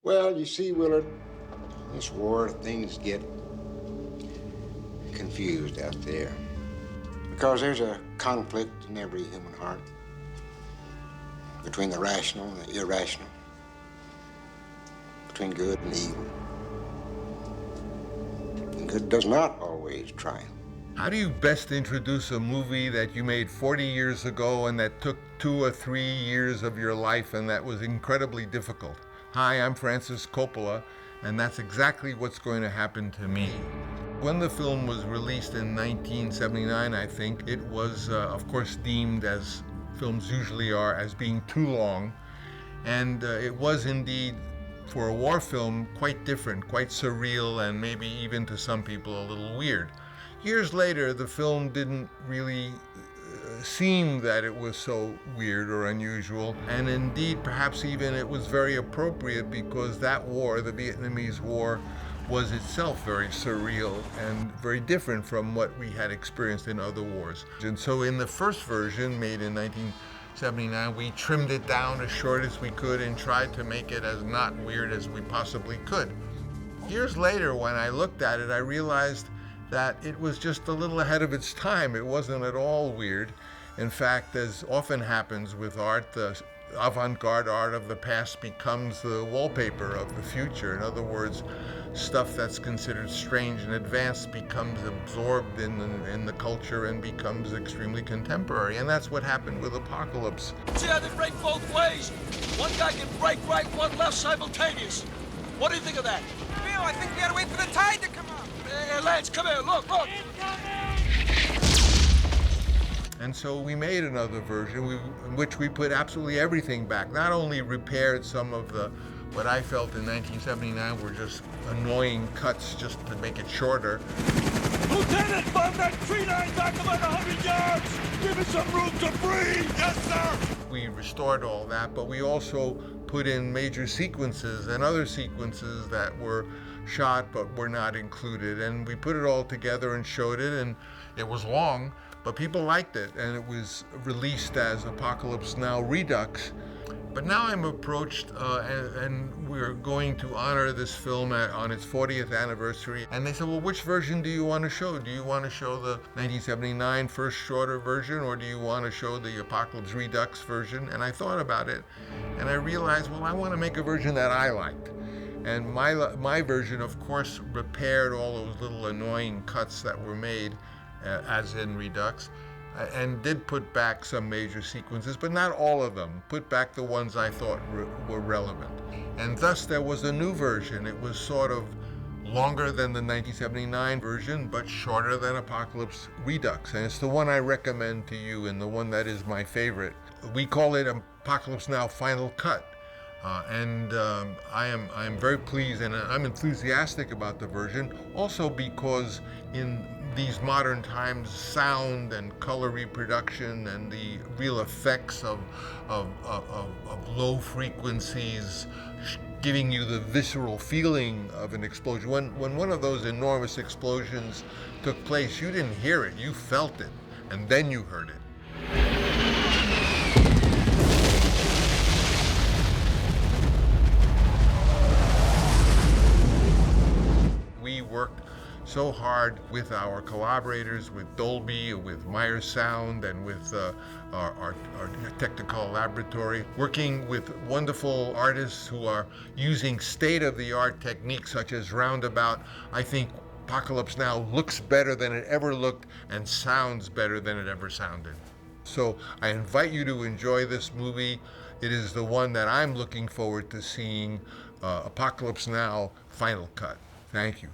Well, you see, Willard, this war, things get confused out there. Because there's a conflict in every human heart between the rational and the irrational, between good and evil. And good does not always triumph. How do you best introduce a movie that you made 40 years ago and that took 2 or 3 years of your life and that was incredibly difficult? Hi, I'm Francis Coppola, and that's exactly what's going to happen to me. When the film was released in 1979, I think, it was, of course, deemed, as films usually are, as being too long. And it was indeed, for a war film, quite different, quite surreal, and maybe even to some people a little weird. Years later, the film didn't really seem that it was so weird or unusual, and indeed perhaps even it was very appropriate because that war, the Vietnamese War, was itself very surreal and very different from what we had experienced in other wars. And so in the first version, made in 1979, we trimmed it down as short as we could and tried to make it as not weird as we possibly could. Years later, when I looked at it, I realized that it was just a little ahead of its time. It wasn't at all weird. In fact, as often happens with art, the avant-garde art of the past becomes the wallpaper of the future. In other words, stuff that's considered strange and advanced becomes absorbed in the culture and becomes extremely contemporary. And that's what happened with Apocalypse. See how they break both ways? One guy can break right, one left simultaneous. What do you think of that? Bill, I think we gotta wait for the tide to come up. Hey, Lance, come here, look. And so we made another version in which we put absolutely everything back. Not only repaired some of the, what I felt in 1979 were just annoying cuts just to make it shorter. Lieutenant, bomb that tree line back about 100 yards! Give us some room to breathe! Yes, sir! We restored all that, but we also put in major sequences and other sequences that were shot but were not included. And we put it all together and showed it, and it was long, but people liked it, and it was released as Apocalypse Now Redux. But now I'm approached, and we're going to honor this film on its 40th anniversary. And they said, well, which version do you want to show? Do you want to show the 1979 first shorter version, or do you want to show the Apocalypse Redux version? And I thought about it, and I realized, well, I want to make a version that I liked. And my version, of course, repaired all those little annoying cuts that were made, as in Redux, and did put back some major sequences, but not all of them. Put back the ones I thought were relevant. And thus there was a new version. It was sort of longer than the 1979 version, but shorter than Apocalypse Redux. And it's the one I recommend to you and the one that is my favorite. We call it Apocalypse Now Final Cut. I am very pleased, and I'm enthusiastic about the version, also because in these modern times, sound and color reproduction and the real effects of low frequencies giving you the visceral feeling of an explosion. When one of those enormous explosions took place, you didn't hear it, you felt it, and then you heard it. We worked so hard with our collaborators, with Dolby, with Meyer Sound, and with our Technicolor laboratory, working with wonderful artists who are using state-of-the-art techniques such as roundabout. I think Apocalypse Now looks better than it ever looked and sounds better than it ever sounded. So I invite you to enjoy this movie. It is the one that I'm looking forward to seeing, Apocalypse Now Final Cut. Thank you.